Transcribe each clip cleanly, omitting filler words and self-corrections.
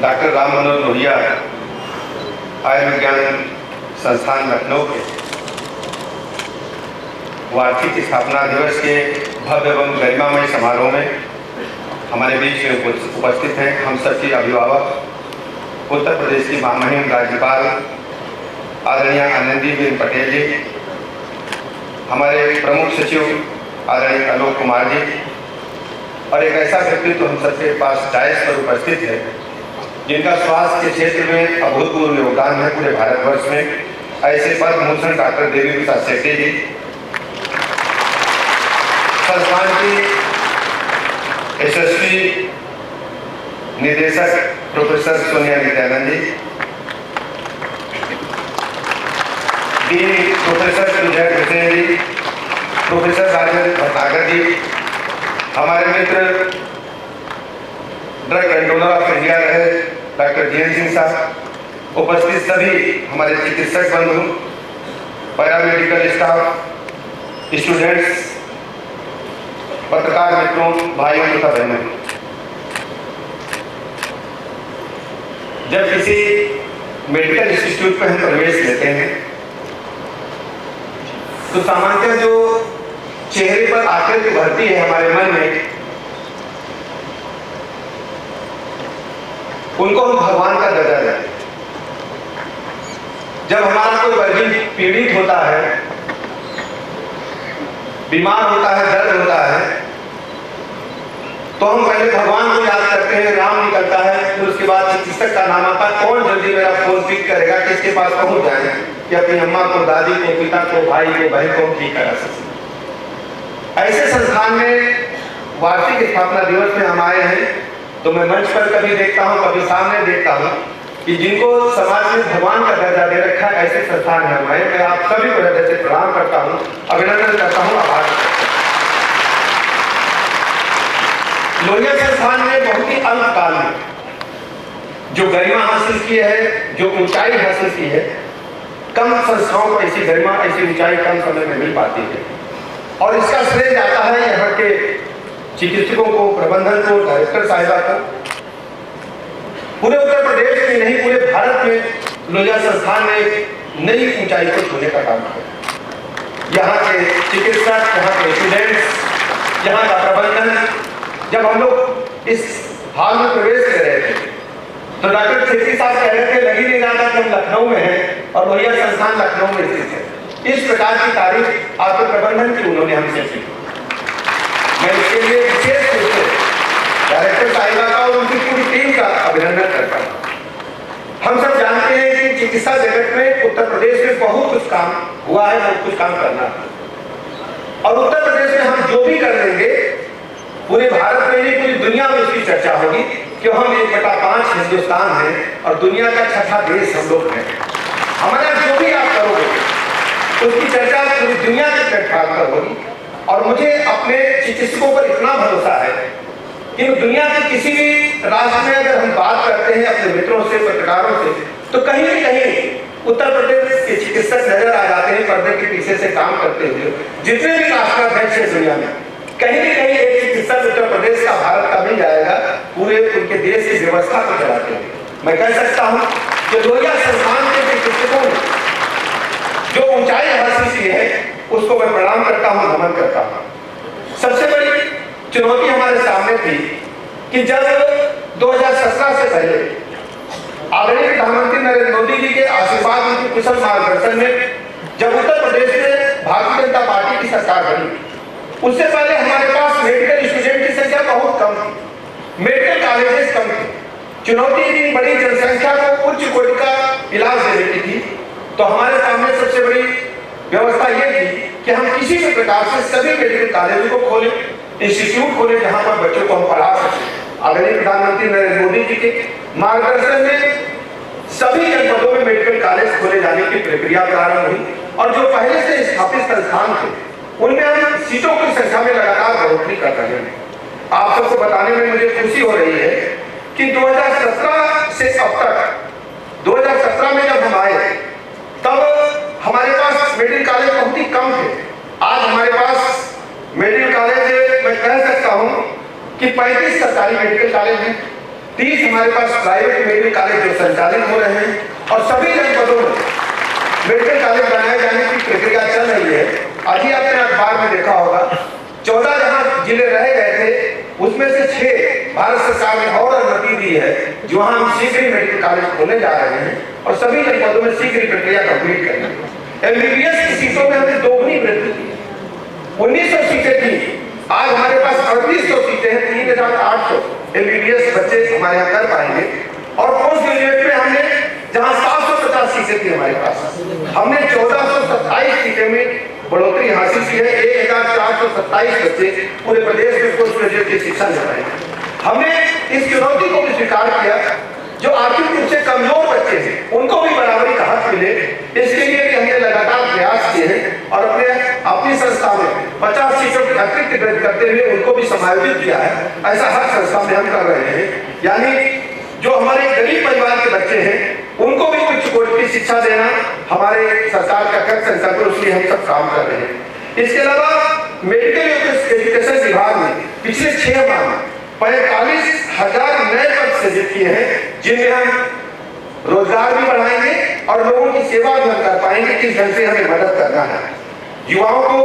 Doctor Ram Manohar Lohia आयुर्विज्ञान संस्थान लखनऊ के वार्षिक स्थापना दिवस के भव्य एवं गरिमामय समारोह में हमारे बीच में उपस्थित हैं हम सबके अभिभावक उत्तर प्रदेश की महामहिम राज्यपाल आदरणीय आनंदीबेन पटेल जी, हमारे प्रमुख सचिव आदरणीय आलोक कुमार जी और एक ऐसा व्यक्तित्व हम सबके पास डायस पर उपस्थित है जिनका स्वास्थ्य के क्षेत्र में अभूतपूर्व योगदान है पूरे भारतवर्ष में। ऐसे पद्म भूषण डॉक्टर देवी प्रसाद सेठी जी, संस्थान की यशस्वी निदेशक प्रोफेसर सोनिया नित्यानंद जी, डीन प्रोफेसर सुजय हुसैन जी, प्रोफेसर राजेंद्र भटनागर जी, हमारे मित्र ड्रग कंट्रोलर ऑफ इंडिया रहे डॉक्टर जीएन सिंह साहब, उपस्थित सभी हमारे चिकित्सक बंधु, पैरामेडिकल स्टाफ, स्टूडेंट्स, पत्रकार मित्रों, भाइयों तथा बहनों, जब किसी मेडिकल इंस्टीट्यूट में हम प्रवेश लेते हैं तो सामान्यतः जो चेहरे पर आकृति भरती है हमारे मन में, उनको हम भगवान का दर्जा देते हैं। जब हमारा कोई वर्गी पीड़ित होता है, बीमार होता है, दर्द होता है, तो हम पहले भगवान को याद करते हैं, राम निकलता है, फिर उसके बाद चिकित्सक का नाम आता है, कौन जल्दी मेरा फोन पिक करेगा, किसके पास पहुंच जाए कि अपनी अम्मा को, दादी को, पिता को, भाई को, बहन को ठीक करा सके। ऐसे संस्थान में वार्षिक स्थापना दिवस में हम आए हैं तो मैं मंच पर कभी देखता हूँ, कभी सामने देखता हूँ कि जिनको समाज में भगवान का दर्जा दे रखा है, ऐसे संस्थान है हमारे। मैं आप सभी को हृदय से प्रणाम करता हूँ, अभिनंदन करता हूँ, आभार। लोहिया संस्थान ने बहुत ही अल्प काल में जो गरिमा हासिल की है, जो ऊंचाई हासिल की है, कम संस्थाओं को ऐसी गरिमा, ऐसी ऊंचाई कम समय में मिल पाती है। और इसका श्रेय जाता है यहाँ के चिकित्सकों को, प्रबंधन को, डायरेक्टर साहिबा को। पूरे उत्तर प्रदेश में नहीं, पूरे भारत में लोहिया संस्थान ने नई ऊंचाई को छूने का काम किया। यहाँ के चिकित्सक, यहाँ के स्टूडेंट्स, यहाँ का प्रबंधन, जब हम लोग इस हाल में प्रवेश कर रहे थे तो डॉक्टर सेठी साहब कह रहे थे, लग ही नहीं रहा था कि हम लखनऊ में हैं और लोहिया संस्थान लखनऊ में स्थित है। इस प्रकार की तारीफ आपके प्रबंधन की उन्होंने हमसे की। मैं इसके लिए विशेष रूप से डायरेक्टर साहिबा का और उनकी पूरी टीम का अभिनंदन करता हूँ। हम सब जानते हैं कि चिकित्सा जगत में उत्तर प्रदेश में बहुत कुछ काम हुआ है, बहुत कुछ काम करना है और उत्तर प्रदेश में हम जो भी कर लेंगे पूरे भारत में नहीं, पूरी दुनिया में इसकी चर्चा होगी कि हम 1/5 हिंदुस्तान है और दुनिया का 6ठा देश हम लोग हैं। हमारा जो भी आप करोगे उसकी चर्चा पूरी दुनिया के प्लेटफॉर्म पर होगी। और मुझे अपने चिकित्सकों पर इतना भरोसा है कि दुनिया के किसी भी राष्ट्र में अगर हम बात करते हैं अपने मित्रों से, पत्रकारों से, तो कहीं न कहीं उत्तर प्रदेश के चिकित्सक नजर आ जाते हैं पर्दे के पीछे से काम करते हुए। जितने भी राष्ट्राध्यक्ष है दुनिया में, कहीं न कहीं एक चिकित्सक उत्तर प्रदेश का, भारत का मिल जाएगा, पूरे उनके देश की व्यवस्था को चलाते हैं। मैं कह सकता हूँ कि लोहिया संस्थान के चिकित्सकों ने जो ऊंचाई हासिल की है उसको मैं प्रणाम करता हूँ, नमन करता हूँ। सबसे बड़ी चुनौती हमारे सामने थी कि जब 2017 से पहले आदरणीय प्रधानमंत्री नरेंद्र मोदी जी के आशीर्वाद, उनके कुशल मार्गदर्शन में जब उत्तर प्रदेश में भारतीय जनता पार्टी की सरकार बनी, उससे पहले हमारे पास मेडिकल स्टूडेंट की संख्या बहुत कम थी, मेडिकल कॉलेजेस कम थे। चुनौती इतनी बड़ी जनसंख्या को उच्च कोटि का इलाज देने की थी, तो हमारे सामने सबसे बड़ी व्यवस्था ये थी कि हम किसी भी प्रकार से सभी मेडिकल कॉलेजों को खोलें, इंस्टीट्यूट खोलें जहां पर बच्चों को हम पढ़ा सकें। आदरणीय प्रधानमंत्री नरेंद्र मोदी जी के मार्गदर्शन में सभी जनपदों में मेडिकल कॉलेज खोले जाने की प्रक्रिया प्रारंभ हुई और जो पहले से स्थापित संस्थान थे उनमें हम सीटों की संख्या में लगातार बढ़ोतरी कर रहे हैं। आप सबको बताने में मुझे खुशी हो रही है कि 2017 से अब तक, 2017 में जब हम आए तब हमारे पास मेडिकल कॉलेज बहुत ही कम थे। आज हमारे पास मेडिकल कॉलेज मैं कह सकता हूं कि 35 सरकारी मेडिकल कॉलेज हैं, 30 हमारे पास प्राइवेट मेडिकल कॉलेज जो संचालित हो रहे हैं और सभी जनपदों में मेडिकल कॉलेज बनाए जाने की प्रक्रिया चल रही है। आज ही आपने अखबार में देखा होगा 14 जहां जिले रह गए थे उसमें से 6 भारत सरकार ने और अनुमति दी है, जो हम शीघ्र ही मेडिकल कॉलेज खोलने जा रहे हैं और सभी जनपदों में शीघ्र ही प्रक्रिया कंप्लीट करेंगे। एमबीबीएस की सीटों में हमने दोगुनी वृद्धि की, 1900 सीटें थी, आज हमारे पास 3800 सीटें हैं, 3800 एमबीबीएस बच्चे हमारे यहाँ कर पाएंगे। और पोस्ट ग्रेजुएट में हमने जहां 750 सीटें थी हमारे पास, हमने 1427 सीटें में बढ़ोतरी हासिल की है। 1427 बच्चे पूरे प्रदेश में पोस्ट ग्रेजुएट की शिक्षा ले रहे हैं। हमने इस चुनौती को भी स्वीकार किया, जो आर्थिक रूप से कमजोर बच्चे हैं उनको भी बराबरी का हक मिले, इसके लिए भी हमने लगातार प्रयास किए हैं और अपनी संस्था में 50 सीटों की अतिरिक्त वृद्धि करते हुए उनको भी समायोजित किया है। ऐसा हर संस्था में हम कर रहे हैं। यानी जो हमारे गरीब परिवार के बच्चे हैं उनको भी उच्च कोटि की शिक्षा देना हमारे सरकार का कृत संकल्प है, उसलिए हम सब काम कर रहे हैं। इसके अलावा मेडिकल एजुकेशन विभाग ने पिछले 6 माह में 45,000 नए पद सृजित किए हैं, जिनमें हम रोजगार भी बढ़ाएंगे और लोगों की सेवा भी हम कर पाएंगे। किस ढंग से हमें मदद करना है, युवाओं को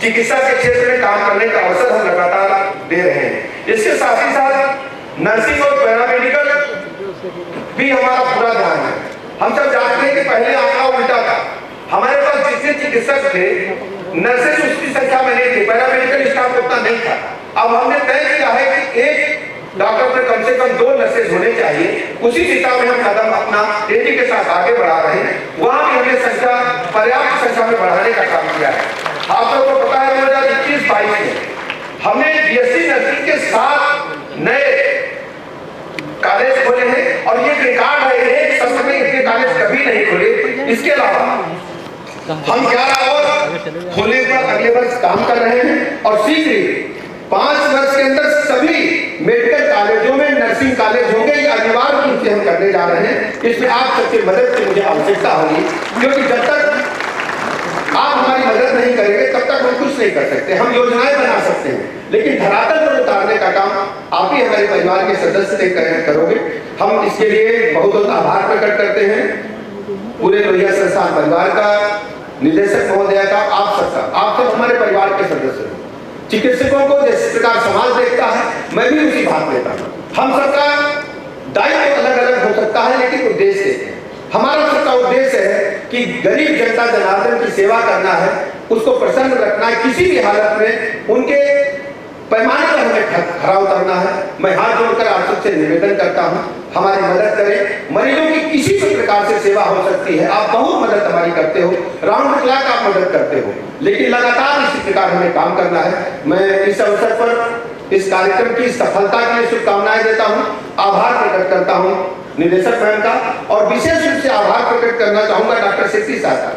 चिकित्सा के क्षेत्र में काम करने का अवसर हम लगातार दे रहे हैं। इसके साथ ही साथ नर्सिंग और पैरामेडिकल भी हमारा पूरा ध्यान है। हम सब जानते हैं कि पहले आंकड़ा उल्टा था, हमारे पास जितने चिकित्सक थे नर्सेज उसकी संख्या में नहीं थी, पैरामेडिकल स्टाफ उतना नहीं था। अब हमने तय किया है कि एक डॉक्टर पर कम से कम 2 नर्सेज होने चाहिए। उसी दिशा में हम कदम अपना तेजी के साथ आगे बढ़ा रहे हैं। वहां भी हमने संख्या पर्याप्त संख्या में बढ़ाने का काम किया है। आप लोगों को पता है 2021-22 में हमने बीएससी नर्सिंग के 7 नए कॉलेज खोले हैं और ये रिकॉर्ड है, एक सत्र में इतने कॉलेज कभी नहीं खुले। इसके अलावा हम 11 और खोलने पर अगले वर्ष काम कर रहे हैं और शीघ्र ही 5 वर्ष के अंदर सभी मेडिकल कॉलेजों में नर्सिंग कॉलेज होंगे। ये अनिवार्य रूप से हम करने जा रहे हैं। इसमें आप सबकी मदद की मुझे आवश्यकता होगी, क्योंकि जब तक आप हमारी मदद नहीं करेंगे तब तक हम कुछ नहीं कर सकते। हम योजनाएं बना सकते हैं, लेकिन धरातल पर उतारने का काम आप ही हमारे परिवार के सदस्य करोगे। हम इसके लिए बहुत बहुत आभार प्रकट करते हैं पूरे लोहिया संस्थान परिवार का, निदेशक महोदय का, आप सब हमारे परिवार के सदस्य हो। चिकित्सकों को जिस प्रकार समाज देखता है, मैं भी उसी भाग देता हूँ। हम सबका दायित्व अलग अलग हो सकता है, लेकिन उद्देश्य हमारा सबका उद्देश्य है कि गरीब जनता जनार्दन की सेवा करना है, उसको प्रसन्न रखना है। किसी भी हालत में उनके पैमाने पर हमें खरा उतरना है। मैं हाथ जोड़कर आप सबसे निवेदन करता हूँ, हमारी मदद करें। मरीजों की किसी भी प्रकार से सेवा हो सकती है, आप बहुत मदद हमारी करते हो, राउंड क्लॉक आप मदद करते हो, लेकिन लगातार इसी प्रकार हमें काम करना है। मैं इस अवसर पर इस कार्यक्रम की सफलता के लिए शुभकामनाएं देता हूँ, आभार प्रकट करता हूँ निदेशक मैम का, और विशेष रूप से आभार प्रकट करना चाहूंगा डॉक्टर सेठी साहब का।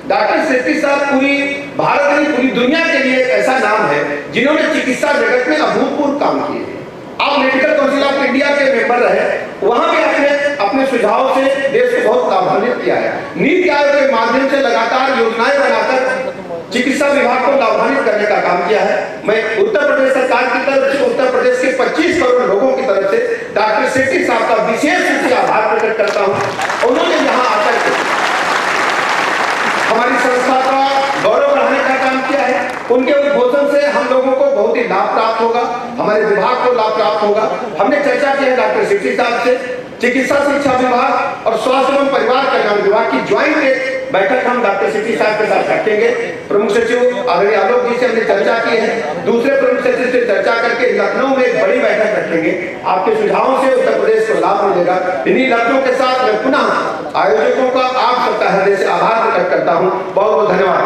डॉक्टर सेठी साहब पूरी भारत नहीं पूरी दुनिया के लिए एक ऐसा नाम है जिन्होंने चिकित्सा जगत में अभूतपूर्व काम किए हैं। आप मेडिकल काउंसिल ऑफ इंडिया के मेंबर रहे, वहां भी आपने अपने सुझाव से देश को बहुत लाभान्वित किया है। नीति आयोग के माध्यम से लगातार योजनाएं बनाकर चिकित्सा विभाग को लाभान्वित करने का काम किया है। मैं उत्तर प्रदेश सरकार की तरफ से, उत्तर प्रदेश के 25 करोड़ लोगों की तरफ से डॉक्टर सेठी साहब का विशेष रूप से आभार प्रकट करता हूँ। उन्होंने यहाँ आकर के हमारी संस्था का गौरव बढ़ाने का काम किया है। उनके उद्बोधन से हम लोगों को बहुत ही लाभ प्राप्त होगा, हमारे विभाग को लाभ प्राप्त होगा। हमने चर्चा की है डॉक्टर सेठी साहब से, चिकित्सा शिक्षा विभाग और स्वास्थ्य एवं परिवार कल्याण विभाग की ज्वाइंट बैठक हम डॉक्टर सेठी साहब के साथ रखेंगे। प्रमुख सचिव आदरणीय आलोक जी से हमने चर्चा की है, दूसरे प्रमुख सचिव से चर्चा करके लखनऊ में एक बड़ी बैठक रखेंगे। आपके सुझावों से उत्तर प्रदेश को लाभ मिलेगा। इन्हीं लक्ष्यों के साथ मैं पुनः आयोजकों का आप सबका हृदय से आभार प्रकट करता हूँ। बहुत बहुत धन्यवाद।